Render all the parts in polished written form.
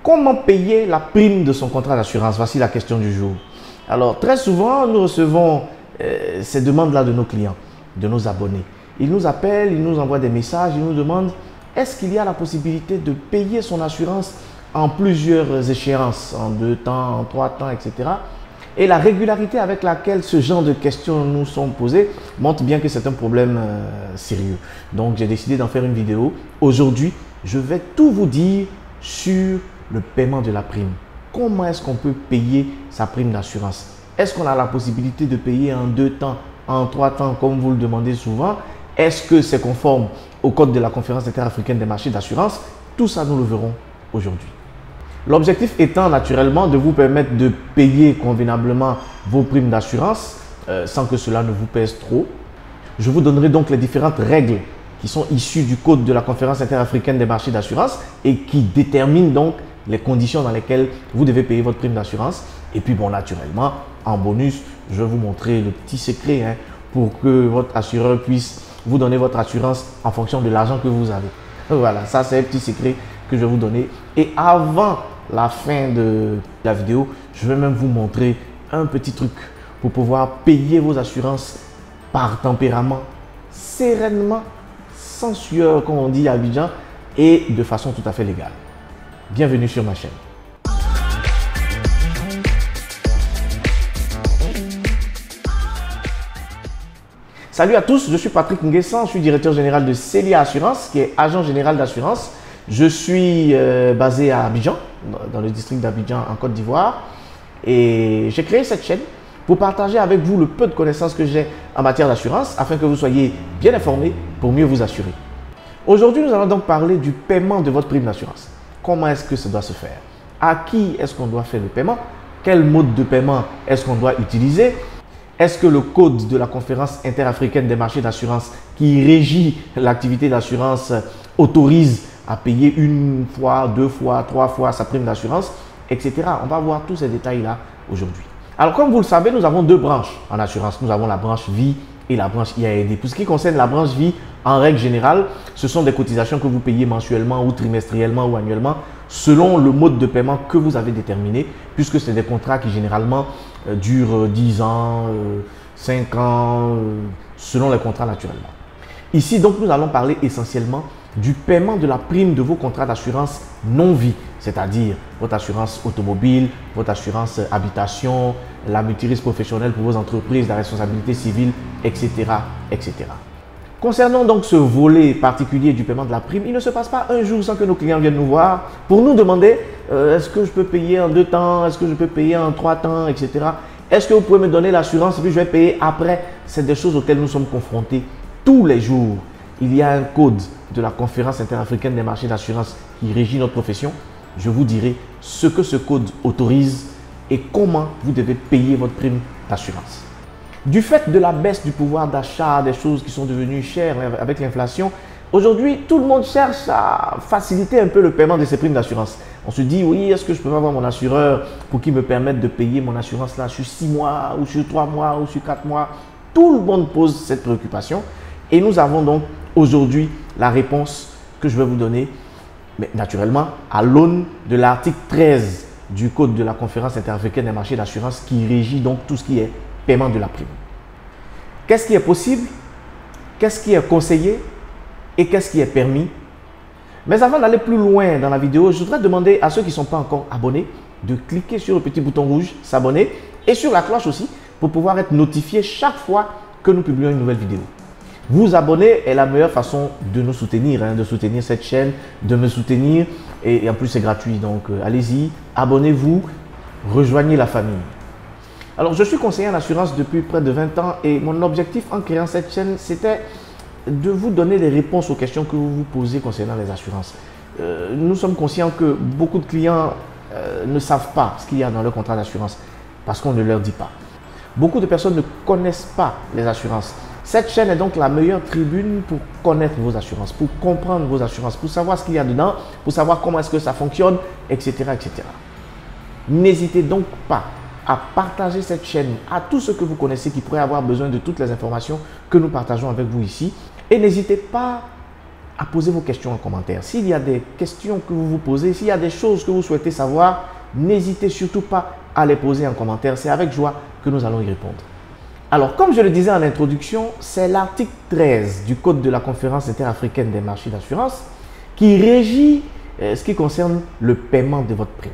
Comment payer la prime de son contrat d'assurance? Voici la question du jour. Alors, très souvent, nous recevons ces demandes-là de nos clients, de nos abonnés. Ils nous appellent, ils nous envoient des messages, ils nous demandent est-ce qu'il y a la possibilité de payer son assurance en plusieurs échéances, en 2 temps, en 3 temps, etc. Et la régularité avec laquelle ce genre de questions nous sont posées montre bien que c'est un problème sérieux. Donc, j'ai décidé d'en faire une vidéo. Aujourd'hui, je vais tout vous dire sur le paiement de la prime. Comment est-ce qu'on peut payer sa prime d'assurance? Est-ce qu'on a la possibilité de payer en 2 temps, en 3 temps, comme vous le demandez souvent? Est-ce que c'est conforme au code de la Conférence interafricaine des marchés d'assurance? Tout ça, nous le verrons aujourd'hui. L'objectif étant naturellement de vous permettre de payer convenablement vos primes d'assurance sans que cela ne vous pèse trop. Je vous donnerai donc les différentes règles qui sont issues du code de la Conférence interafricaine des marchés d'assurance et qui déterminent donc les conditions dans lesquelles vous devez payer votre prime d'assurance. Et puis bon, naturellement, en bonus, je vais vous montrer le petit secret pour que votre assureur puisse vous donner votre assurance en fonction de l'argent que vous avez. Voilà, ça c'est un petit secret que je vais vous donner. Et avant la fin de la vidéo, je vais même vous montrer un petit truc pour pouvoir payer vos assurances par tempérament, sereinement, sans sueur, comme on dit à Abidjan, et de façon tout à fait légale. Bienvenue sur ma chaîne. Salut à tous, je suis Patrick Nguessan, je suis directeur général de Celia Assurance, qui est agent général d'assurance. Je suis basé à Abidjan, dans le district d'Abidjan en Côte d'Ivoire. Et j'ai créé cette chaîne pour partager avec vous le peu de connaissances que j'ai en matière d'assurance, afin que vous soyez bien informés pour mieux vous assurer. Aujourd'hui, nous allons donc parler du paiement de votre prime d'assurance. Comment est-ce que ça doit se faire? À qui est-ce qu'on doit faire le paiement? Quel mode de paiement est-ce qu'on doit utiliser? Est-ce que le code de la Conférence interafricaine des marchés d'assurance qui régit l'activité d'assurance autorise à payer 1 fois, 2 fois, 3 fois sa prime d'assurance, etc. On va voir tous ces détails-là aujourd'hui. Alors, comme vous le savez, nous avons 2 branches en assurance. Nous avons la branche vie et la branche IAD. Pour ce qui concerne la branche vie, en règle générale, ce sont des cotisations que vous payez mensuellement ou trimestriellement ou annuellement selon le mode de paiement que vous avez déterminé, puisque c'est des contrats qui généralement durent 10 ans, 5 ans, selon les contrats naturellement. Ici, donc, nous allons parler essentiellement du paiement de la prime de vos contrats d'assurance non-vie, c'est-à-dire votre assurance automobile, votre assurance habitation, la multirisque professionnelle pour vos entreprises, la responsabilité civile, etc., etc. Concernant donc ce volet particulier du paiement de la prime, il ne se passe pas un jour sans que nos clients viennent nous voir pour nous demander est-ce que je peux payer en 2 temps, est-ce que je peux payer en 3 temps, etc. Est-ce que vous pouvez me donner l'assurance et puis je vais payer après? C'est des choses auxquelles nous sommes confrontés tous les jours. Il y a un code de la Conférence interafricaine des marchés d'assurance qui régit notre profession. Je vous dirai ce que ce code autorise et comment vous devez payer votre prime d'assurance. Du fait de la baisse du pouvoir d'achat, des choses qui sont devenues chères avec l'inflation, aujourd'hui, tout le monde cherche à faciliter un peu le paiement de ses primes d'assurance. On se dit, oui, est-ce que je peux avoir mon assureur pour qu'il me permette de payer mon assurance là sur 6 mois ou sur 3 mois ou sur 4 mois? Tout le monde pose cette préoccupation et nous avons donc aujourd'hui la réponse que je vais vous donner, mais naturellement à l'aune de l'article 13 du Code de la Conférence interafricaine des marchés d'assurance qui régit donc tout ce qui est paiement de la prime. Qu'est-ce qui est possible? Qu'est-ce qui est conseillé? Et qu'est-ce qui est permis? Mais avant d'aller plus loin dans la vidéo, je voudrais demander à ceux qui ne sont pas encore abonnés de cliquer sur le petit bouton rouge, s'abonner, et sur la cloche aussi pour pouvoir être notifié chaque fois que nous publions une nouvelle vidéo. Vous abonner est la meilleure façon de nous soutenir, de soutenir cette chaîne, de me soutenir, et en plus c'est gratuit, donc allez-y, abonnez-vous, rejoignez la famille. Alors, je suis conseiller en assurance depuis près de 20 ans et mon objectif en créant cette chaîne, c'était de vous donner les réponses aux questions que vous vous posez concernant les assurances. Nous sommes conscients que beaucoup de clients ne savent pas ce qu'il y a dans leur contrat d'assurance parce qu'on ne leur dit pas. Beaucoup de personnes ne connaissent pas les assurances. Cette chaîne est donc la meilleure tribune pour connaître vos assurances, pour comprendre vos assurances, pour savoir ce qu'il y a dedans, pour savoir comment est-ce que ça fonctionne, etc., etc. N'hésitez donc pas à partager cette chaîne à tous ceux que vous connaissez qui pourraient avoir besoin de toutes les informations que nous partageons avec vous ici. Et n'hésitez pas à poser vos questions en commentaire. S'il y a des questions que vous vous posez, s'il y a des choses que vous souhaitez savoir, n'hésitez surtout pas à les poser en commentaire. C'est avec joie que nous allons y répondre. Alors, comme je le disais en introduction, c'est l'article 13 du Code de la Conférence interafricaine des marchés d'assurance qui régit ce qui concerne le paiement de votre prime.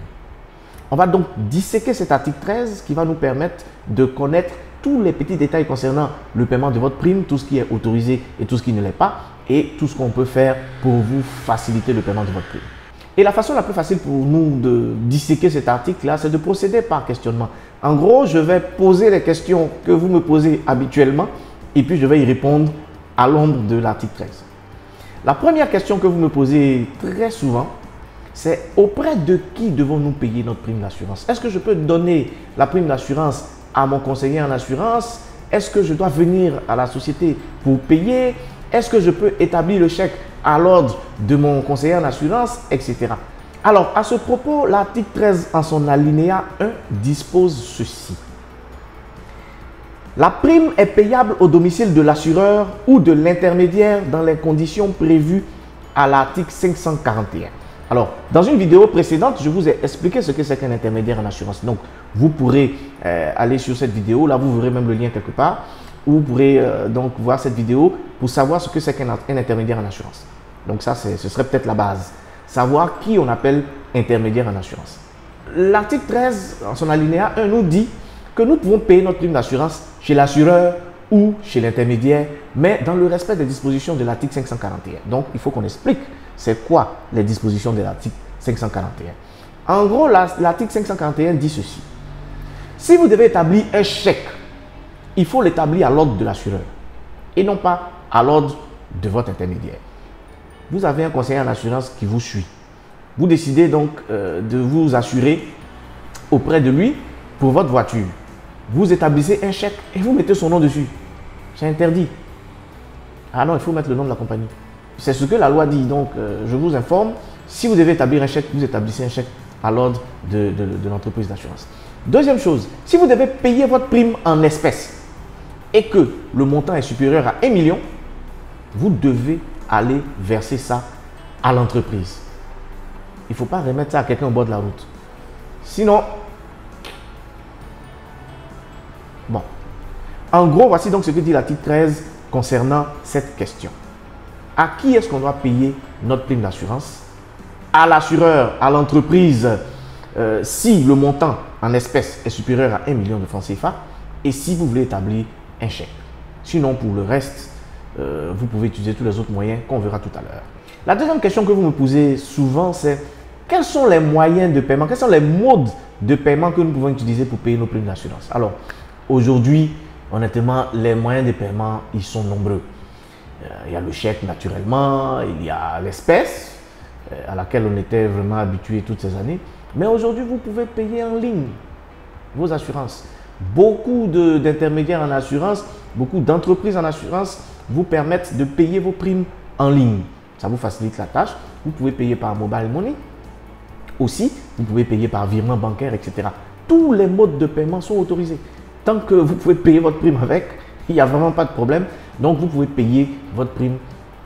On va donc disséquer cet article 13 qui va nous permettre de connaître tous les petits détails concernant le paiement de votre prime, tout ce qui est autorisé et tout ce qui ne l'est pas, et tout ce qu'on peut faire pour vous faciliter le paiement de votre prime. Et la façon la plus facile pour nous de disséquer cet article-là, c'est de procéder par questionnement. En gros, je vais poser les questions que vous me posez habituellement et puis je vais y répondre à l'ombre de l'article 13. La première question que vous me posez très souvent, c'est auprès de qui devons-nous payer notre prime d'assurance? Est-ce que je peux donner la prime d'assurance à mon conseiller en assurance? Est-ce que je dois venir à la société pour payer? Est-ce que je peux établir le chèque à l'ordre de mon conseiller en assurance, etc. Alors, à ce propos, l'article 13 en son alinéa 1 dispose ceci. La prime est payable au domicile de l'assureur ou de l'intermédiaire dans les conditions prévues à l'article 541. Alors, dans une vidéo précédente, je vous ai expliqué ce que c'est qu'un intermédiaire en assurance. Donc, vous pourrez aller sur cette vidéo. Là, vous verrez même le lien quelque part. Vous pourrez donc voir cette vidéo pour savoir ce que c'est qu'un intermédiaire en assurance. Donc ça, ce serait peut-être la base. Savoir qui on appelle intermédiaire en assurance. L'article 13, en son alinéa 1, nous dit que nous pouvons payer notre prime d'assurance chez l'assureur ou chez l'intermédiaire, mais dans le respect des dispositions de l'article 541. Donc, il faut qu'on explique c'est quoi les dispositions de l'article 541. En gros, l'article 541 dit ceci. Si vous devez établir un chèque, il faut l'établir à l'ordre de l'assureur et non pas à l'ordre de votre intermédiaire. Vous avez un conseiller en assurance qui vous suit. Vous décidez donc de vous assurer auprès de lui pour votre voiture. Vous établissez un chèque et vous mettez son nom dessus. C'est interdit. Ah non, il faut mettre le nom de la compagnie. C'est ce que la loi dit. Donc, je vous informe, si vous devez établir un chèque, vous établissez un chèque à l'ordre de l'entreprise d'assurance. Deuxième chose, si vous devez payer votre prime en espèces et que le montant est supérieur à 1 million, vous devez aller verser ça à l'entreprise. Il ne faut pas remettre ça à quelqu'un au bord de la route. Sinon, bon. En gros, voici donc ce que dit l'article 13 concernant cette question. À qui est-ce qu'on doit payer notre prime d'assurance? À l'assureur, à l'entreprise, si le montant en espèces est supérieur à 1 million de francs CFA et si vous voulez établir un chèque. Sinon, pour le reste, vous pouvez utiliser tous les autres moyens qu'on verra tout à l'heure. La deuxième question que vous me posez souvent, c'est quels sont les moyens de paiement, quels sont les modes de paiement que nous pouvons utiliser pour payer nos primes d'assurance? Alors, aujourd'hui, honnêtement, les moyens de paiement, ils sont nombreux. Il y a le chèque naturellement, il y a l'espèce à laquelle on était vraiment habitué toutes ces années. Mais aujourd'hui, vous pouvez payer en ligne vos assurances. Beaucoup d'intermédiaires en assurance, beaucoup d'entreprises en assurance vous permettent de payer vos primes en ligne. Ça vous facilite la tâche. Vous pouvez payer par mobile money. Aussi, vous pouvez payer par virement bancaire, etc. Tous les modes de paiement sont autorisés. Tant que vous pouvez payer votre prime avec, il n'y a vraiment pas de problème. Donc, vous pouvez payer votre prime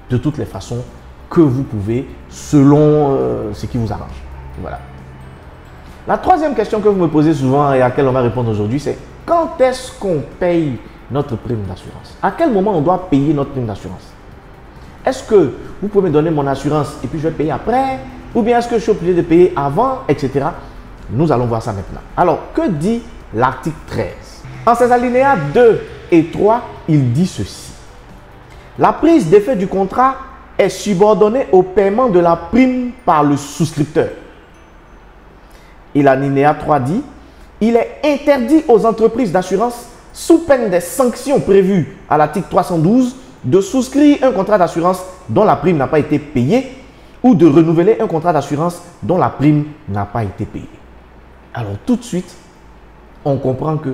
de toutes les façons que vous pouvez, selon ce qui vous arrange. Voilà. La troisième question que vous me posez souvent et à laquelle on va répondre aujourd'hui, c'est quand est-ce qu'on paye notre prime d'assurance? À quel moment on doit payer notre prime d'assurance? Est-ce que vous pouvez me donner mon assurance et puis je vais payer après? Ou bien est-ce que je suis obligé de payer avant, etc. Nous allons voir ça maintenant. Alors, que dit l'article 13? En ses alinéas 2 et 3, il dit ceci. La prise d'effet du contrat est subordonnée au paiement de la prime par le souscripteur. Et l'alinéa 3 dit, il est interdit aux entreprises d'assurance, sous peine des sanctions prévues à l'article 312, de souscrire un contrat d'assurance dont la prime n'a pas été payée ou de renouveler un contrat d'assurance dont la prime n'a pas été payée. Alors tout de suite, on comprend que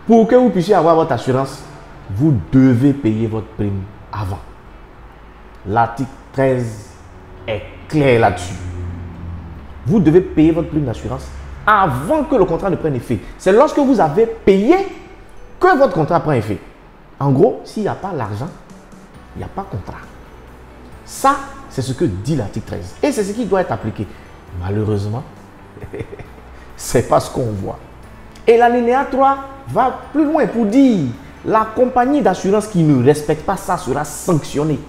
pour que vous puissiez avoir votre assurance, vous devez payer votre prime avant. L'article 13 est clair là-dessus. Vous devez payer votre prime d'assurance avant que le contrat ne prenne effet. C'est lorsque vous avez payé que votre contrat prend effet. En gros, s'il n'y a pas l'argent, il n'y a pas de contrat. Ça, c'est ce que dit l'article 13. Et c'est ce qui doit être appliqué. Malheureusement, ce n'est pas ce qu'on voit. Et l'alinéa 3 va plus loin pour dire la compagnie d'assurance qui ne respecte pas ça sera sanctionnée.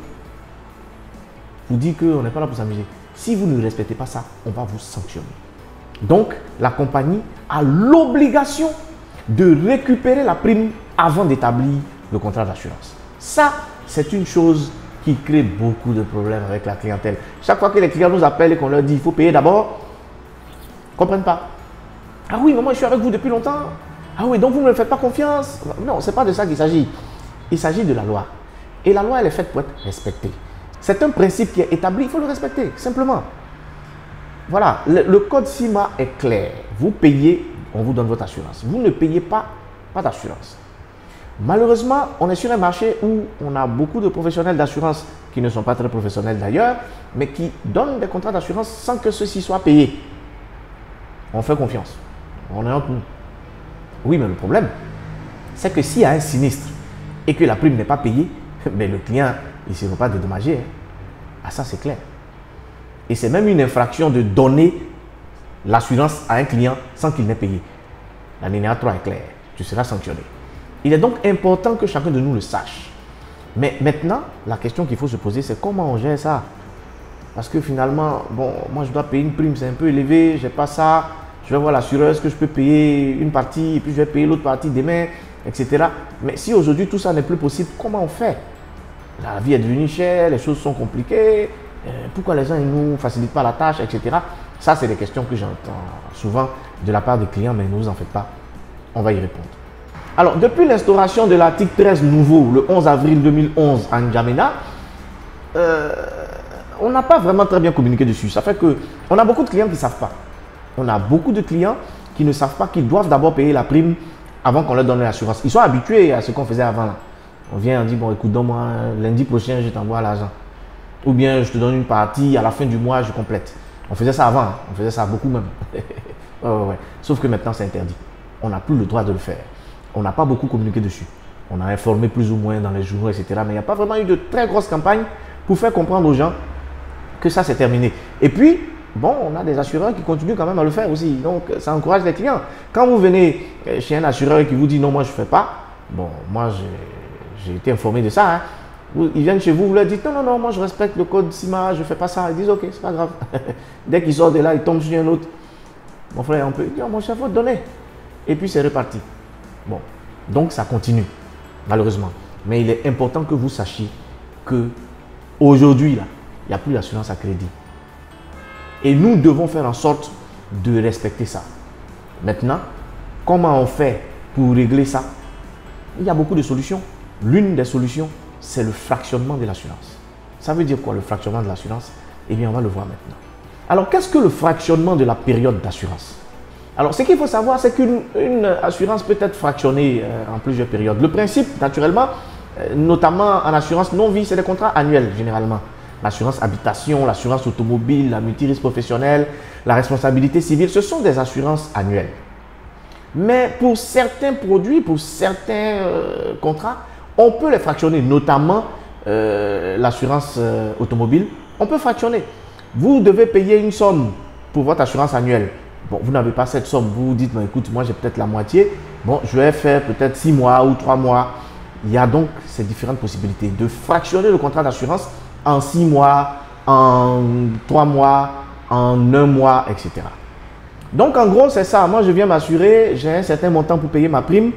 Pour dire qu'on n'est pas là pour s'amuser. Si vous ne respectez pas ça, on va vous sanctionner. Donc, la compagnie a l'obligation de récupérer la prime avant d'établir le contrat d'assurance. Ça, c'est une chose qui crée beaucoup de problèmes avec la clientèle. Chaque fois que les clients nous appellent et qu'on leur dit il faut payer d'abord, ils ne comprennent pas. Ah oui, mais moi je suis avec vous depuis longtemps. Ah oui, donc vous ne me faites pas confiance. Non, ce n'est pas de ça qu'il s'agit. Il s'agit de la loi. Et la loi, elle est faite pour être respectée. C'est un principe qui est établi, il faut le respecter, simplement. Voilà, le code CIMA est clair. Vous payez, on vous donne votre assurance. Vous ne payez pas, pas d'assurance. Malheureusement, on est sur un marché où on a beaucoup de professionnels d'assurance qui ne sont pas très professionnels d'ailleurs, mais qui donnent des contrats d'assurance sans que ceux-ci soient payés. On fait confiance. On est entre nous. Oui, mais le problème, c'est que s'il y a un sinistre et que la prime n'est pas payée, mais le client, il ne sera pas dédommagé. Ah, ça, c'est clair. Et c'est même une infraction de donner l'assurance à un client sans qu'il n'ait payé. L'alinéa 3 est clair. Tu seras sanctionné. Il est donc important que chacun de nous le sache. Mais maintenant, la question qu'il faut se poser, c'est comment on gère ça? Parce que finalement, bon, moi je dois payer une prime, c'est un peu élevé, je n'ai pas ça. Je vais voir l'assureur, est-ce que je peux payer une partie et puis je vais payer l'autre partie demain, etc. Mais si aujourd'hui tout ça n'est plus possible, comment on fait? La vie est devenue chère, les choses sont compliquées. Pourquoi les gens ne nous facilitent pas la tâche, etc. Ça, c'est des questions que j'entends souvent de la part des clients, mais ne vous en faites pas, on va y répondre. Alors, depuis l'instauration de l'article 13 nouveau, le 11 avril 2011 à N'Djamena, on n'a pas vraiment très bien communiqué dessus. Ça fait qu'on a beaucoup de clients qui ne savent pas. On a beaucoup de clients qui ne savent pas qu'ils doivent d'abord payer la prime avant qu'on leur donne l'assurance. Ils sont habitués à ce qu'on faisait avant là. On vient, on dit, bon écoute, donne-moi lundi prochain, je t'envoie l'argent. Ou bien je te donne une partie, à la fin du mois, je complète. On faisait ça avant, hein. On faisait ça beaucoup même. Ouais. Sauf que maintenant, c'est interdit. On n'a plus le droit de le faire. On n'a pas beaucoup communiqué dessus. On a informé plus ou moins dans les journaux, etc. Mais il n'y a pas vraiment eu de très grosses campagnes pour faire comprendre aux gens que ça, c'est terminé. Et puis, bon, on a des assureurs qui continuent quand même à le faire aussi. Donc, ça encourage les clients. Quand vous venez chez un assureur qui vous dit non, moi, je ne fais pas. Bon, moi, j'ai été informé de ça. Hein. Ils viennent chez vous, vous leur dites non, moi, je respecte le code CIMA, je ne fais pas ça. Ils disent ok, c'est pas grave. Dès qu'ils sortent de là, ils tombent sur un autre. Mon frère, on peut dire mon chef, faut te donner. Et puis, c'est reparti. Bon, donc ça continue, malheureusement. Mais il est important que vous sachiez que aujourd'hui, là, il n'y a plus d'assurance à crédit. Et nous devons faire en sorte de respecter ça. Maintenant, comment on fait pour régler ça? Il y a beaucoup de solutions. L'une des solutions, c'est le fractionnement de l'assurance. Ça veut dire quoi, le fractionnement de l'assurance? Eh bien, on va le voir maintenant. Alors, qu'est-ce que le fractionnement de la période d'assurance? Alors, ce qu'il faut savoir, c'est qu'une assurance peut être fractionnée en plusieurs périodes. Le principe, naturellement, notamment en assurance non-vie, c'est des contrats annuels, généralement. L'assurance habitation, l'assurance automobile, la multirisque professionnelle, la responsabilité civile, ce sont des assurances annuelles. Mais pour certains produits, pour certains contrats, on peut les fractionner, notamment l'assurance automobile. On peut fractionner. Vous devez payer une somme pour votre assurance annuelle. Bon, vous n'avez pas cette somme, vous vous dites, bon, écoute, moi j'ai peut-être la moitié. Bon, je vais faire peut-être 6 mois ou 3 mois. Il y a donc ces différentes possibilités de fractionner le contrat d'assurance en 6 mois, en 3 mois, en 1 mois, etc. Donc en gros, c'est ça. Moi, je viens m'assurer, j'ai un certain montant pour payer ma prime.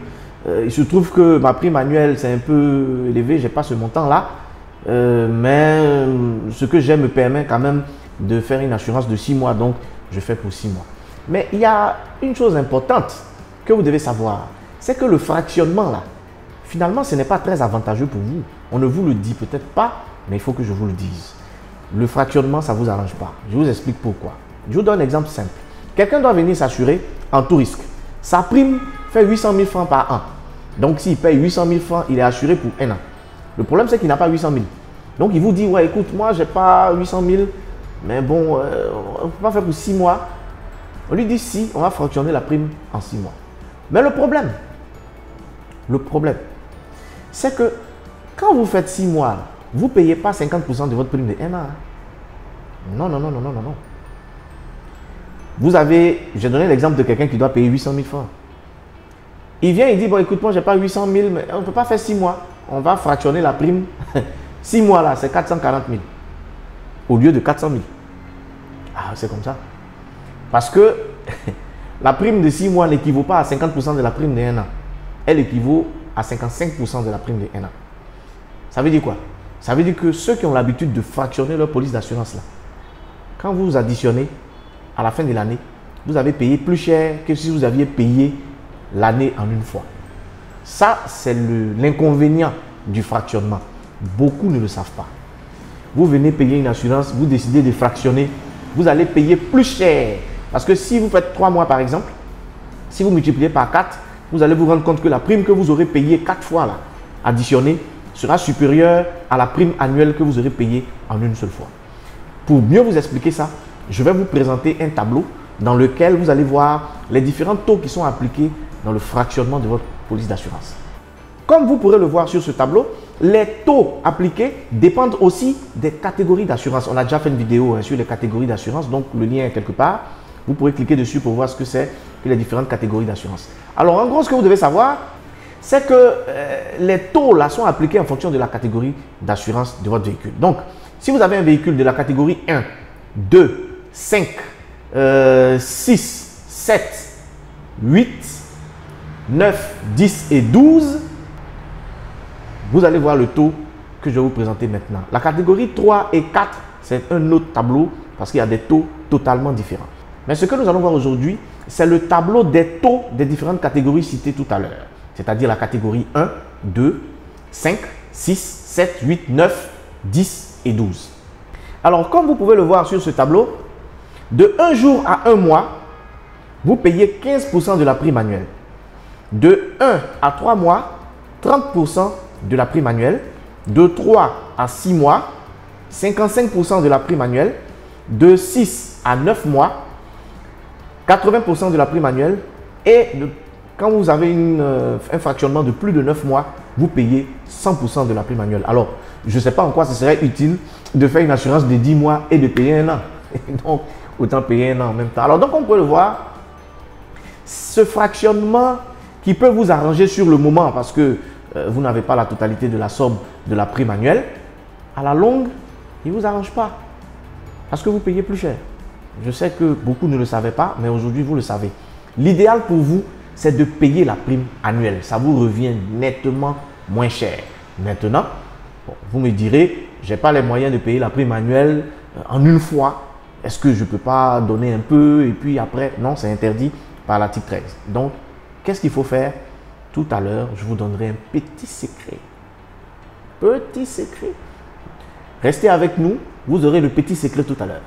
Il se trouve que ma prime annuelle, c'est un peu élevé, je n'ai pas ce montant-là. Mais ce que j'ai me permet quand même de faire une assurance de 6 mois, donc je fais pour 6 mois. Mais il y a une chose importante que vous devez savoir, c'est que le fractionnement, là, finalement, ce n'est pas très avantageux pour vous. On ne vous le dit peut-être pas, mais il faut que je vous le dise. Le fractionnement, ça ne vous arrange pas. Je vous explique pourquoi. Je vous donne un exemple simple. Quelqu'un doit venir s'assurer en tout risque. Sa prime fait 800 000 francs par an. Donc, s'il paye 800 000 francs, il est assuré pour 1 an. Le problème, c'est qu'il n'a pas 800 000. Donc, il vous dit, ouais, écoute, moi, je n'ai pas 800 000, mais bon, on ne peut pas faire pour 6 mois. On lui dit, si, on va fractionner la prime en 6 mois. Mais le problème, c'est que quand vous faites 6 mois, vous ne payez pas 50% de votre prime de 1 an. Non, non, non, non, non, non, non. Vous avez, j'ai donné l'exemple de quelqu'un qui doit payer 800 000 francs. Il vient, il dit, bon, écoute, moi, je n'ai pas 800 000, mais on ne peut pas faire 6 mois. On va fractionner la prime. 6 mois, là, c'est 440 000. Au lieu de 400 000. Ah, c'est comme ça. Parce que la prime de 6 mois n'équivaut pas à 50% de la prime de 1 an. Elle équivaut à 55% de la prime de 1 an. Ça veut dire quoi? Ça veut dire que ceux qui ont l'habitude de fractionner leur police d'assurance, là, quand vous additionnez à la fin de l'année, vous avez payé plus cher que si vous aviez payé l'année en une fois. Ça, c'est l'inconvénient du fractionnement. Beaucoup ne le savent pas. Vous venez payer une assurance, vous décidez de fractionner, vous allez payer plus cher. Parce que si vous faites 3 mois par exemple, si vous multipliez par 4, vous allez vous rendre compte que la prime que vous aurez payée 4 fois là, additionnée, sera supérieure à la prime annuelle que vous aurez payée en une seule fois. Pour mieux vous expliquer ça, je vais vous présenter un tableau dans lequel vous allez voir les différents taux qui sont appliqués dans le fractionnement de votre police d'assurance. Comme vous pourrez le voir sur ce tableau, les taux appliqués dépendent aussi des catégories d'assurance. On a déjà fait une vidéo sur les catégories d'assurance, donc le lien est quelque part. Vous pourrez cliquer dessus pour voir ce que c'est que les différentes catégories d'assurance. Alors en gros, ce que vous devez savoir, c'est que les taux là sont appliqués en fonction de la catégorie d'assurance de votre véhicule. Donc, si vous avez un véhicule de la catégorie 1, 2, 5, 6, 7, 8, 9, 10 et 12, vous allez voir le taux que je vais vous présenter maintenant. La catégorie 3 et 4, c'est un autre tableau parce qu'il y a des taux totalement différents. Mais ce que nous allons voir aujourd'hui, c'est le tableau des taux des différentes catégories citées tout à l'heure. C'est-à-dire la catégorie 1, 2, 5, 6, 7, 8, 9, 10 et 12. Alors, comme vous pouvez le voir sur ce tableau, de 1 jour à 1 mois, vous payez 15% de la prime annuelle. De 1 à 3 mois, 30% de la prime annuelle. De 3 à 6 mois, 55% de la prime annuelle. De 6 à 9 mois, 80% de la prime annuelle. Et quand vous avez un fractionnement de plus de 9 mois, vous payez 100% de la prime annuelle. Alors, je ne sais pas en quoi ce serait utile de faire une assurance de 10 mois et de payer 1 an. Donc, autant payer 1 an en même temps. Alors, donc, on peut le voir. Ce fractionnement qui peut vous arranger sur le moment parce que vous n'avez pas la totalité de la somme de la prime annuelle, à la longue, il ne vous arrange pas parce que vous payez plus cher. Je sais que beaucoup ne le savaient pas, mais aujourd'hui, vous le savez. L'idéal pour vous, c'est de payer la prime annuelle. Ça vous revient nettement moins cher. Maintenant, bon, vous me direz, je n'ai pas les moyens de payer la prime annuelle en une fois. Est-ce que je ne peux pas donner un peu et puis après? Non, c'est interdit par l'article 13. Donc, qu'est-ce qu'il faut faire? Tout à l'heure, je vous donnerai un petit secret. Petit secret. Restez avec nous, vous aurez le petit secret tout à l'heure.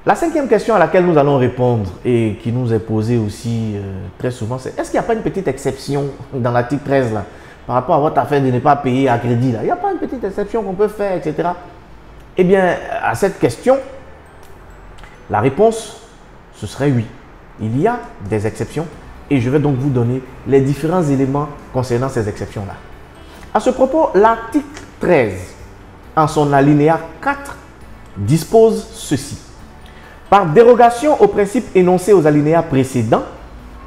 La 5e question à laquelle nous allons répondre et qui nous est posée aussi très souvent, c'est est-ce qu'il n'y a pas une petite exception dans l'article 13 là, par rapport à votre affaire de ne pas payer à crédit là? Il n'y a pas une petite exception qu'on peut faire, etc. Eh bien, à cette question, la réponse, ce serait oui. Il y a des exceptions et je vais donc vous donner les différents éléments concernant ces exceptions-là. À ce propos, l'article 13, en son alinéa 4, dispose ceci. Par dérogation au principe énoncé aux alinéas précédents,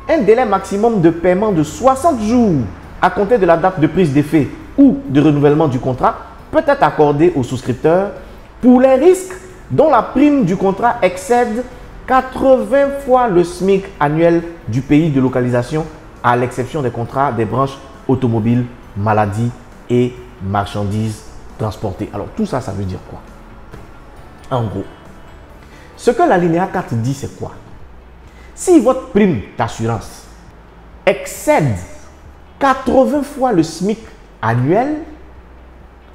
un délai maximum de paiement de 60 jours à compter de la date de prise d'effet ou de renouvellement du contrat peut être accordé au souscripteur pour les risques dont la prime du contrat excède 80 fois le SMIC annuel du pays de localisation, à l'exception des contrats des branches automobiles, maladies et marchandises transportées. Alors tout ça, ça veut dire quoi? En gros, ce que l'alinéa 4 dit, c'est quoi? Si votre prime d'assurance excède 80 fois le SMIC annuel,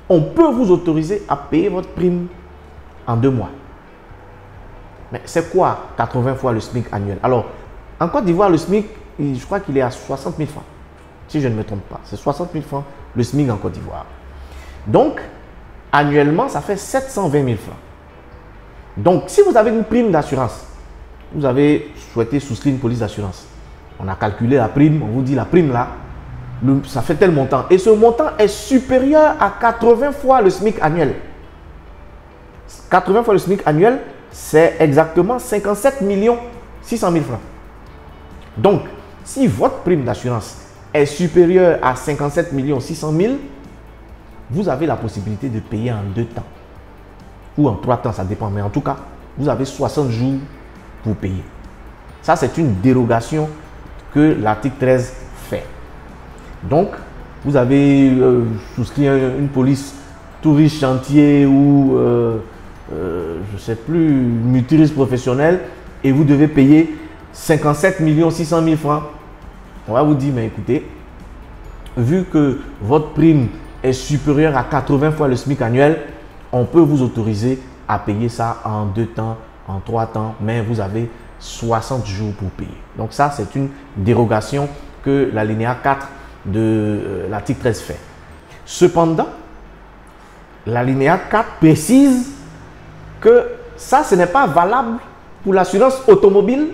on peut vous autoriser à payer votre prime en 2 mois. Mais c'est quoi 80 fois le SMIC annuel? Alors, en Côte d'Ivoire, le SMIC, je crois qu'il est à 60 000 francs. Si je ne me trompe pas, c'est 60 000 francs le SMIC en Côte d'Ivoire. Donc, annuellement, ça fait 720 000 francs. Donc, si vous avez une prime d'assurance, vous avez souhaité souscrire une police d'assurance. On a calculé la prime, on vous dit la prime là, ça fait tel montant. Et ce montant est supérieur à 80 fois le SMIC annuel. 80 fois le SMIC annuel, c'est exactement 57 600 000 francs. Donc, si votre prime d'assurance est supérieure à 57 600 000, vous avez la possibilité de payer en 2 temps. Ou en 3 temps, ça dépend. Mais en tout cas, vous avez 60 jours pour payer. Ça, c'est une dérogation que l'article 13 fait. Donc, vous avez souscrit une police touriste chantier ou, je ne sais plus, multirisque professionnel et vous devez payer 57 600 000 francs. On va vous dire, mais écoutez, vu que votre prime est supérieure à 80 fois le SMIC annuel, on peut vous autoriser à payer ça en 2 temps, en 3 temps, mais vous avez 60 jours pour payer. Donc ça, c'est une dérogation que l'alinéa 4 de l'article 13 fait. Cependant, l'alinéa 4 précise que ça, ce n'est pas valable pour l'assurance automobile,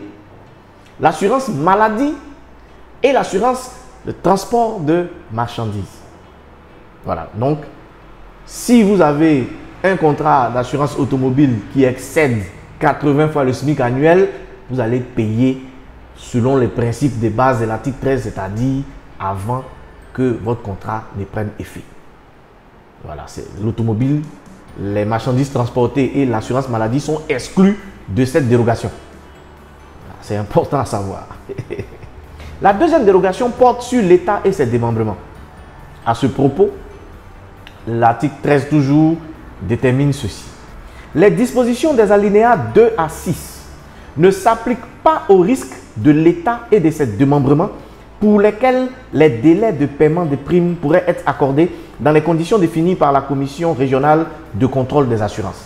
l'assurance maladie et l'assurance de transport de marchandises. Voilà. Donc, si vous avez un contrat d'assurance automobile qui excède 80 fois le SMIC annuel, vous allez payer selon les principes de base de l'article 13, c'est-à-dire avant que votre contrat ne prenne effet. Voilà, c'est l'automobile, les marchandises transportées et l'assurance maladie sont exclus de cette dérogation. C'est important à savoir. La deuxième dérogation porte sur l'État et ses démembrements. À ce propos, l'article 13 toujours détermine ceci. Les dispositions des alinéas 2 à 6 ne s'appliquent pas au risque de l'État et de ses démembrements pour lesquels les délais de paiement des primes pourraient être accordés dans les conditions définies par la Commission régionale de contrôle des assurances.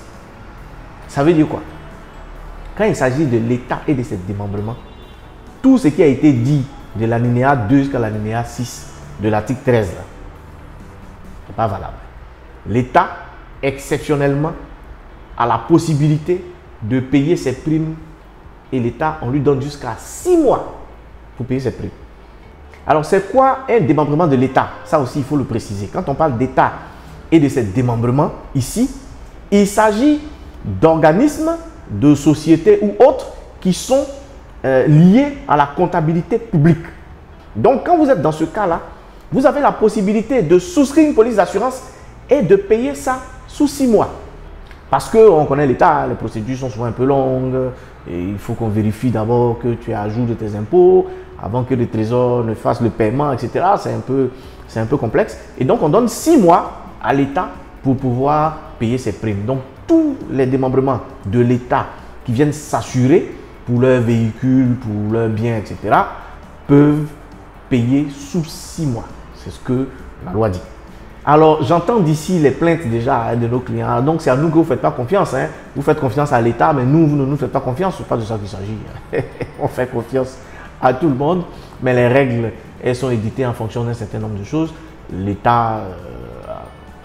Ça veut dire quoi? Quand il s'agit de l'État et de ses démembrements, tout ce qui a été dit de l'alinéa 2 jusqu'à l'alinéa 6 de l'article 13, ce n'est pas valable. L'État, exceptionnellement, a la possibilité de payer ses primes et l'État, on lui donne jusqu'à 6 mois pour payer ses primes. Alors, c'est quoi un démembrement de l'État? Ça aussi, il faut le préciser. Quand on parle d'État et de ces démembrements, ici, il s'agit d'organismes, de sociétés ou autres qui sont liés à la comptabilité publique. Donc, quand vous êtes dans ce cas-là, vous avez la possibilité de souscrire une police d'assurance et de payer ça sous 6 mois. Parce qu'on connaît l'État, les procédures sont souvent un peu longues, et il faut qu'on vérifie d'abord que tu es à jour de tes impôts, avant que le trésor ne fasse le paiement, etc. C'est un peu complexe. Et donc, on donne 6 mois à l'État pour pouvoir payer ses primes. Donc, tous les démembrements de l'État qui viennent s'assurer pour leurs véhicules, pour leurs biens, etc., peuvent payer sous 6 mois. C'est ce que la loi dit. Alors, j'entends d'ici les plaintes déjà de nos clients. Donc, c'est à nous que vous ne faites pas confiance. Hein. Vous faites confiance à l'État, mais nous, vous ne nous faites pas confiance. Ce n'est pas de ça qu'il s'agit. On fait confiance à tout le monde, mais les règles, elles sont éditées en fonction d'un certain nombre de choses. L'État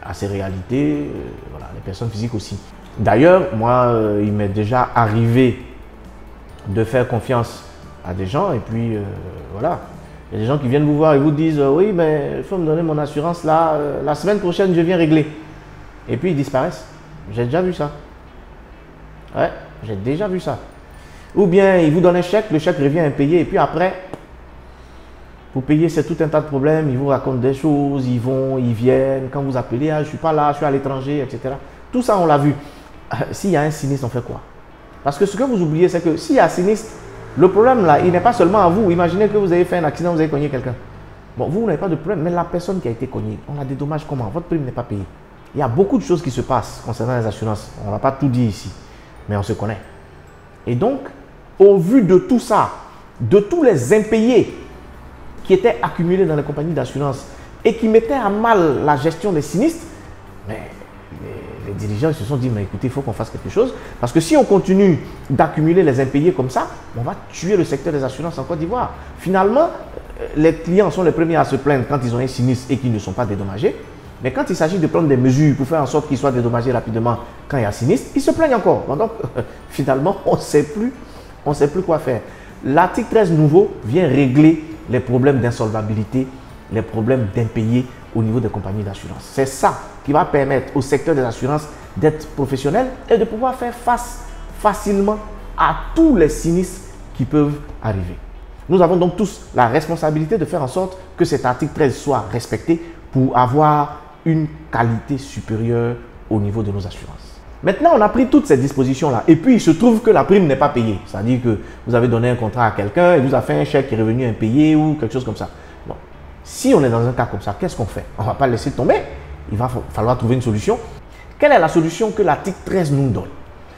a ses réalités, voilà, les personnes physiques aussi. D'ailleurs, moi, il m'est déjà arrivé de faire confiance à des gens et puis voilà. Il y a des gens qui viennent vous voir et vous disent oui, mais il faut me donner mon assurance là, la semaine prochaine je viens régler. Et puis ils disparaissent. J'ai déjà vu ça. Ouais, j'ai déjà vu ça. Ou bien ils vous donnent un chèque, le chèque revient impayé et puis après, pour payer c'est tout un tas de problèmes, ils vous racontent des choses, ils vont, ils viennent, quand vous appelez, ah, je ne suis pas là, je suis à l'étranger, etc. Tout ça on l'a vu. S'il y a un sinistre, on fait quoi? Parce que ce que vous oubliez, c'est que s'il y a un sinistre, le problème là, il n'est pas seulement à vous. Imaginez que vous avez fait un accident, vous avez cogné quelqu'un. Bon, vous n'avez pas de problème, mais la personne qui a été cognée, on a des dommages comment? Votre prime n'est pas payée. Il y a beaucoup de choses qui se passent concernant les assurances. On ne va pas tout dire ici, mais on se connaît. Et donc, au vu de tout ça, de tous les impayés qui étaient accumulés dans les compagnies d'assurance et qui mettaient à mal la gestion des sinistres, mais les dirigeants se sont dit, mais écoutez, il faut qu'on fasse quelque chose. Parce que si on continue d'accumuler les impayés comme ça, on va tuer le secteur des assurances en Côte d'Ivoire. Finalement, les clients sont les premiers à se plaindre quand ils ont un sinistre et qu'ils ne sont pas dédommagés. Mais quand il s'agit de prendre des mesures pour faire en sorte qu'ils soient dédommagés rapidement quand il y a un sinistre, ils se plaignent encore. Donc, finalement, on ne sait plus quoi faire. L'article 13 nouveau vient régler les problèmes d'insolvabilité, les problèmes d'impayés au niveau des compagnies d'assurance. C'est ça qui va permettre au secteur des assurances d'être professionnel et de pouvoir faire face facilement à tous les sinistres qui peuvent arriver. Nous avons donc tous la responsabilité de faire en sorte que cet article 13 soit respecté pour avoir une qualité supérieure au niveau de nos assurances. Maintenant, on a pris toutes ces dispositions-là et puis il se trouve que la prime n'est pas payée. C'est-à-dire que vous avez donné un contrat à quelqu'un et vous avez fait un chèque qui est revenu impayé ou quelque chose comme ça. Bon. Si on est dans un cas comme ça, qu'est-ce qu'on fait? On ne va pas laisser tomber. Il va falloir trouver une solution. Quelle est la solution que l'article 13 nous donne?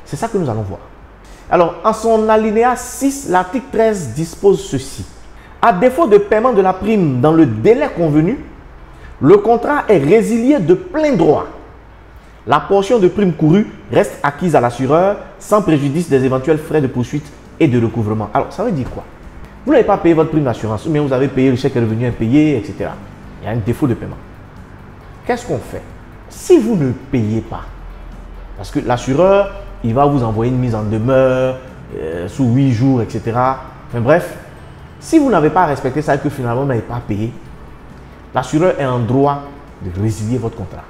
C'est ça que nous allons voir. Alors, en son alinéa 6, l'article 13 dispose ceci. À défaut de paiement de la prime dans le délai convenu, le contrat est résilié de plein droit. La portion de prime courue reste acquise à l'assureur sans préjudice des éventuels frais de poursuite et de recouvrement. Alors, ça veut dire quoi? Vous n'avez pas payé votre prime d'assurance, ou bien vous avez payé le chèque revenu impayé, etc. Il y a un défaut de paiement. Qu'est-ce qu'on fait? Si vous ne payez pas, parce que l'assureur, il va vous envoyer une mise en demeure sous 8 jours, etc. Enfin bref, si vous n'avez pas respecté ça et que finalement vous n'avez pas payé, l'assureur est en droit de résilier votre contrat.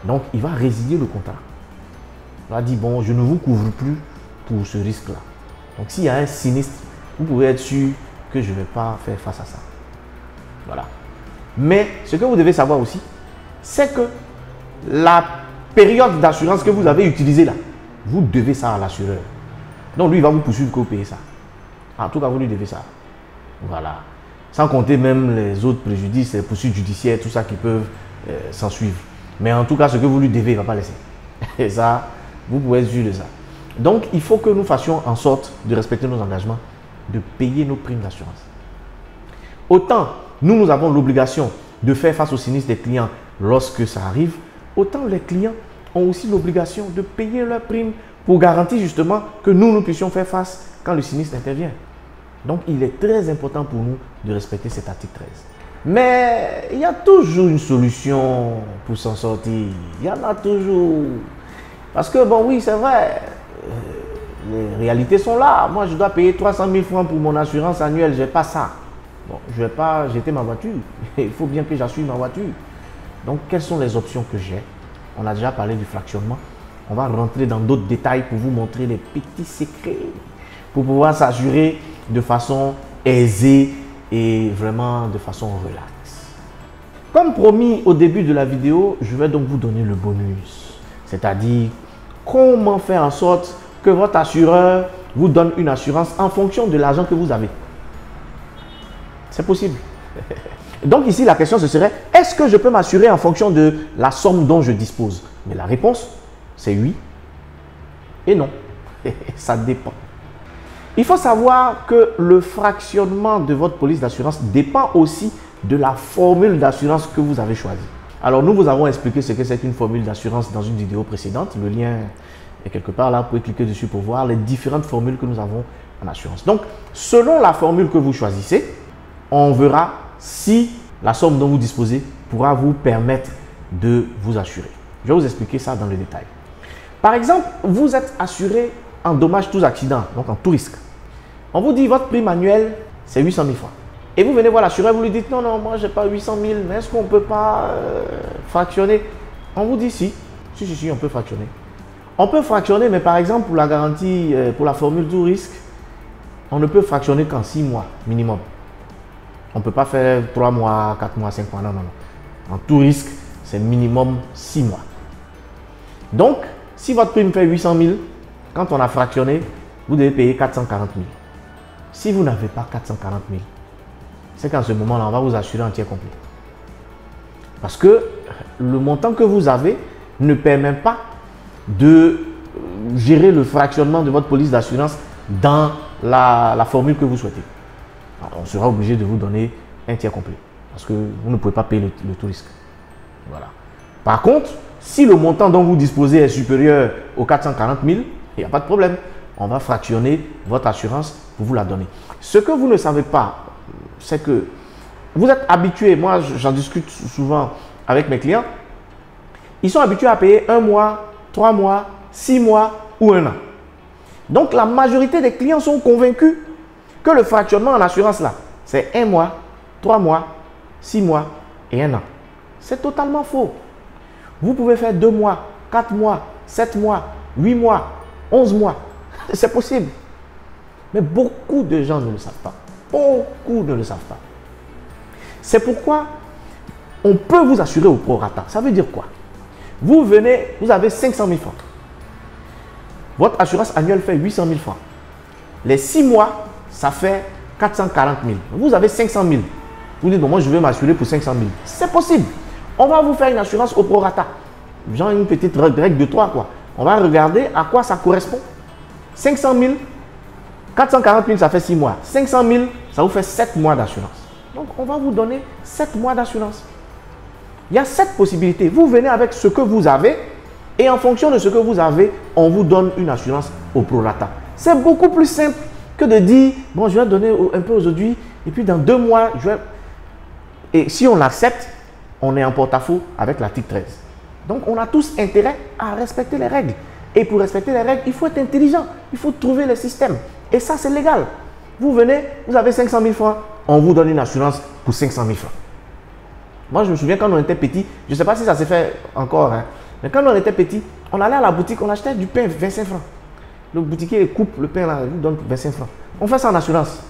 Donc, il va résilier le contrat. Il va dire, bon, je ne vous couvre plus pour ce risque-là. Donc, s'il y a un sinistre, vous pouvez être sûr que je ne vais pas faire face à ça. Voilà. Mais ce que vous devez savoir aussi, c'est que la période d'assurance que vous avez utilisée là, vous devez ça à l'assureur. Donc lui, il va vous poursuivre que vous payez ça. En tout cas, vous lui devez ça. Voilà. Sans compter même les autres préjudices, les poursuites judiciaires, tout ça qui peuvent s'en suivre. Mais en tout cas, ce que vous lui devez, il ne va pas laisser. Et ça, vous pouvez être sûr de ça. Donc, il faut que nous fassions en sorte de respecter nos engagements, de payer nos primes d'assurance. Autant nous avons l'obligation de faire face aux sinistres des clients lorsque ça arrive, autant les clients ont aussi l'obligation de payer leurs primes pour garantir justement que nous puissions faire face quand le sinistre intervient. Donc, il est très important pour nous de respecter cet article 13. Mais il y a toujours une solution pour s'en sortir. Il y en a toujours. Parce que, bon, oui, c'est vrai, les réalités sont là. Moi, je dois payer 300 000 francs pour mon assurance annuelle. Je n'ai pas ça. Bon, je ne vais pas jeter ma voiture. Il faut bien que j'assure ma voiture. Donc, quelles sont les options que j'ai? On a déjà parlé du fractionnement. On va rentrer dans d'autres détails pour vous montrer les petits secrets pour pouvoir s'assurer de façon aisée et vraiment de façon relaxe. Comme promis au début de la vidéo, je vais donc vous donner le bonus. C'est-à-dire comment faire en sorte que votre assureur vous donne une assurance en fonction de l'argent que vous avez. C'est possible. Donc ici, la question ce serait, est-ce que je peux m'assurer en fonction de la somme dont je dispose? Mais la réponse, c'est oui et non. Ça dépend. Il faut savoir que le fractionnement de votre police d'assurance dépend aussi de la formule d'assurance que vous avez choisie. Alors, nous vous avons expliqué ce que c'est qu'une formule d'assurance dans une vidéo précédente. Le lien est quelque part là, vous pouvez cliquer dessus pour voir les différentes formules que nous avons en assurance. Donc, selon la formule que vous choisissez, on verra si la somme dont vous disposez pourra vous permettre de vous assurer. Je vais vous expliquer ça dans le détail. Par exemple, vous êtes assuré en dommages tous accidents, donc en tout risque. On vous dit votre prime annuelle, c'est 800 000 francs. Et vous venez voir l'assureur, vous lui dites non, non, moi je n'ai pas 800 000, mais est-ce qu'on ne peut pas fractionner? On vous dit si, on peut fractionner. On peut fractionner, mais par exemple pour la garantie, pour la formule tout risque, on ne peut fractionner qu'en 6 mois minimum. On ne peut pas faire 3 mois, 4 mois, 5 mois, non, non, non. En tout risque, c'est minimum 6 mois. Donc, si votre prime fait 800 000, quand on a fractionné, vous devez payer 440 000. Si vous n'avez pas 440 000, c'est qu'en ce moment-là, on va vous assurer en tiers complet. Parce que le montant que vous avez ne permet pas de gérer le fractionnement de votre police d'assurance dans la formule que vous souhaitez. Alors, on sera obligé de vous donner un tiers complet. Parce que vous ne pouvez pas payer le tout risque. Voilà. Par contre, si le montant dont vous disposez est supérieur aux 440 000, il n'y a pas de problème. On va fractionner votre assurance pour vous la donner. Ce que vous ne savez pas, c'est que vous êtes habitué, moi j'en discute souvent avec mes clients, ils sont habitués à payer 1 mois, 3 mois, 6 mois ou 1 an. Donc la majorité des clients sont convaincus que le fractionnement en assurance là, c'est 1 mois, 3 mois, 6 mois et 1 an. C'est totalement faux. Vous pouvez faire 2 mois, 4 mois, 7 mois, 8 mois, 11 mois. C'est possible. Mais beaucoup de gens ne le savent pas. Beaucoup ne le savent pas. C'est pourquoi on peut vous assurer au prorata. Ça veut dire quoi? Vous venez, vous avez 500 000 francs. Votre assurance annuelle fait 800 000 francs. Les 6 mois, ça fait 440 000. Vous avez 500 000. Vous dites, bon, moi je vais m'assurer pour 500 000. C'est possible. On va vous faire une assurance au prorata. Genre une petite règle de 3, quoi. On va regarder à quoi ça correspond. 500 000, 440 000, ça fait 6 mois. 500 000, ça vous fait 7 mois d'assurance. Donc, on va vous donner 7 mois d'assurance. Il y a 7 possibilités. Vous venez avec ce que vous avez et en fonction de ce que vous avez, on vous donne une assurance au prorata. C'est beaucoup plus simple que de dire, bon, je vais donner un peu aujourd'hui et puis dans 2 mois, je vais... Et si on l'accepte, on est en porte-à-faux avec l'article 13. Donc, on a tous intérêt à respecter les règles. Et pour respecter les règles, il faut être intelligent. Il faut trouver le système. Et ça, c'est légal. Vous venez, vous avez 500 000 francs, on vous donne une assurance pour 500 000 francs. Moi, je me souviens quand on était petit, je ne sais pas si ça s'est fait encore, hein, mais quand on était petit, on allait à la boutique, on achetait du pain 25 francs. Le boutiquier coupe le pain là, il vous donne 25 francs. On fait ça en assurance.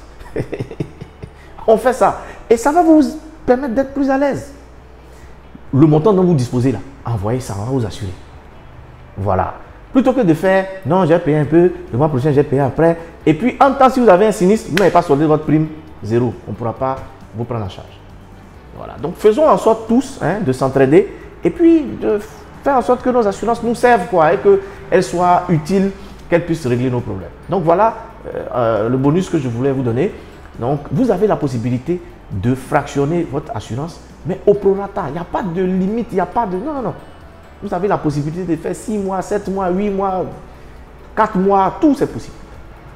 On fait ça. Et ça va vous permettre d'être plus à l'aise. Le montant dont vous disposez là, envoyez ça, on va vous assurer. Voilà. Plutôt que de faire, non, j'ai payé un peu, le mois prochain, j'ai payé après. Et puis, en temps, si vous avez un sinistre, vous n'avez pas soldé votre prime, zéro. On ne pourra pas vous prendre en charge. Voilà. Donc, faisons en sorte tous de s'entraider et puis de faire en sorte que nos assurances nous servent, quoi, et qu'elles soient utiles, qu'elles puissent régler nos problèmes. Donc, voilà le bonus que je voulais vous donner. Donc, vous avez la possibilité de fractionner votre assurance, mais au prorata. Il n'y a pas de limite, il n'y a pas de... Non, non, non. Vous avez la possibilité de faire 6 mois, 7 mois, 8 mois, 4 mois, tout c'est possible.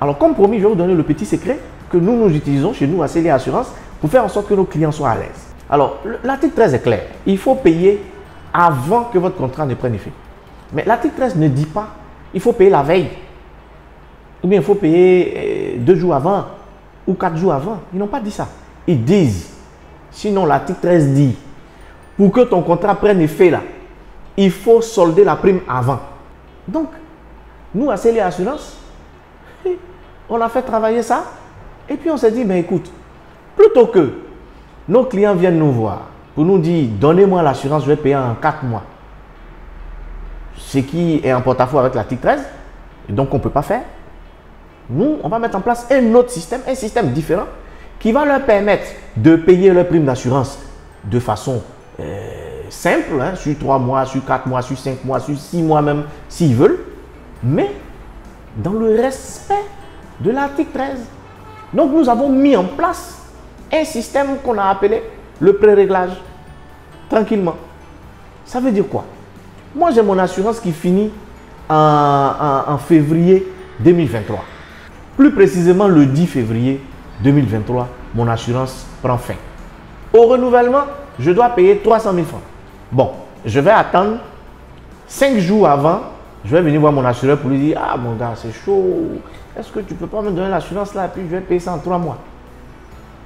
Alors comme promis, je vais vous donner le petit secret que nous utilisons chez nous à Celia Assurance pour faire en sorte que nos clients soient à l'aise. Alors l'article 13 est clair, il faut payer avant que votre contrat ne prenne effet. Mais l'article 13 ne dit pas il faut payer la veille, ou bien il faut payer 2 jours avant, ou 4 jours avant. Ils n'ont pas dit ça. Ils disent, sinon l'article 13 dit, pour que ton contrat prenne effet là, il faut solder la prime avant. Donc, nous, à Celia Assurance, on a fait travailler ça. Et puis, on s'est dit, ben écoute, plutôt que nos clients viennent nous voir pour nous dire, donnez-moi l'assurance, je vais payer en 4 mois. Ce qui est en porte-à-faux avec l'article 13, et donc on ne peut pas faire. Nous, on va mettre en place un autre système, un système différent, qui va leur permettre de payer leur prime d'assurance de façon simple, hein, sur 3 mois, sur 4 mois, sur 5 mois, sur 6 mois même, s'ils veulent, mais dans le respect de l'article 13. Donc, nous avons mis en place un système qu'on a appelé le pré-réglage, tranquillement. Ça veut dire quoi? Moi, j'ai mon assurance qui finit en février 2023. Plus précisément, le 10 février 2023, mon assurance prend fin. Au renouvellement, je dois payer 300 000 francs. Bon, je vais attendre 5 jours avant, je vais venir voir mon assureur pour lui dire, ah mon gars, c'est chaud, est-ce que tu ne peux pas me donner l'assurance là et puis je vais payer ça en 3 mois?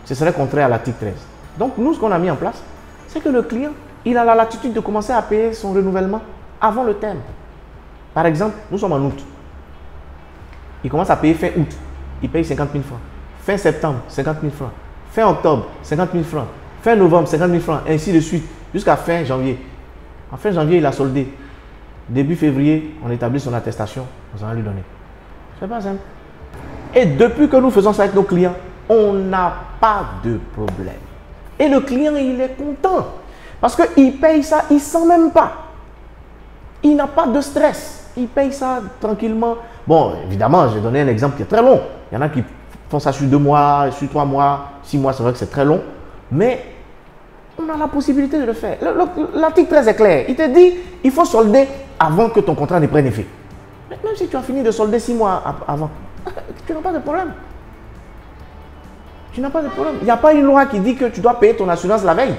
Ce serait contraire à l'article 13. Donc nous, ce qu'on a mis en place, c'est que le client, il a la latitude de commencer à payer son renouvellement avant le terme. Par exemple, nous sommes en août. Il commence à payer fin août, il paye 50 000 francs. Fin septembre, 50 000 francs. Fin octobre, 50 000 francs. Fin novembre, 50 000 francs, ainsi de suite, jusqu'à fin janvier. En fin janvier, il a soldé. Début février, on établit son attestation, on va lui donner. C'est pas simple. Et depuis que nous faisons ça avec nos clients, on n'a pas de problème. Et le client, il est content. Parce qu'il paye ça, il ne sent même pas. Il n'a pas de stress. Il paye ça tranquillement. Bon, évidemment, j'ai donné un exemple qui est très long. Il y en a qui font ça sur 2 mois, sur 3 mois, 6 mois, c'est vrai que c'est très long. Mais on a la possibilité de le faire. L'article 13 est clair. Il te dit, il faut solder avant que ton contrat ne prenne effet. Mais même si tu as fini de solder 6 mois avant, tu n'as pas de problème. Tu n'as pas de problème. Il n'y a pas une loi qui dit que tu dois payer ton assurance la veille.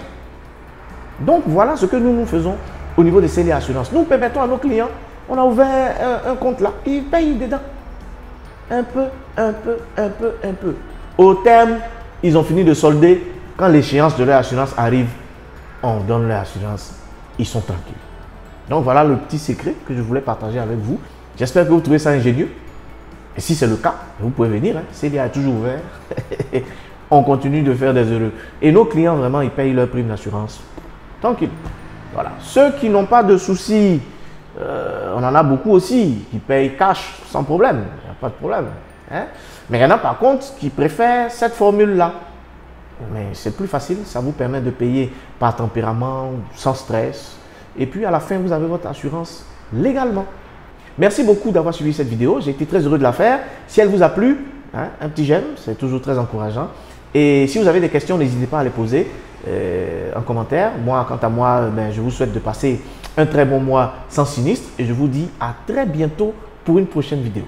Donc, voilà ce que nous faisons au niveau de Celia Assurance. Nous permettons à nos clients, on a ouvert un compte là, ils payent dedans. Un peu, un peu, un peu, un peu. Au terme, ils ont fini de solder. Quand l'échéance de leur assurance arrive, on donne leur assurance. Ils sont tranquilles. Donc voilà le petit secret que je voulais partager avec vous. J'espère que vous trouvez ça ingénieux. Et si c'est le cas, vous pouvez venir. Célia est toujours ouvert. On continue de faire des heureux. Et nos clients, vraiment, ils payent leur prime d'assurance. Tranquille. Voilà. Ceux qui n'ont pas de soucis, on en a beaucoup aussi, qui payent cash sans problème. Il n'y a pas de problème. Mais il y en a par contre qui préfèrent cette formule-là. Mais c'est plus facile, ça vous permet de payer par tempérament, sans stress. Et puis à la fin, vous avez votre assurance légalement. Merci beaucoup d'avoir suivi cette vidéo. J'ai été très heureux de la faire. Si elle vous a plu, un petit j'aime, c'est toujours très encourageant. Et si vous avez des questions, n'hésitez pas à les poser en commentaire. Moi, quant à moi, je vous souhaite de passer un très bon mois sans sinistre. Et je vous dis à très bientôt pour une prochaine vidéo.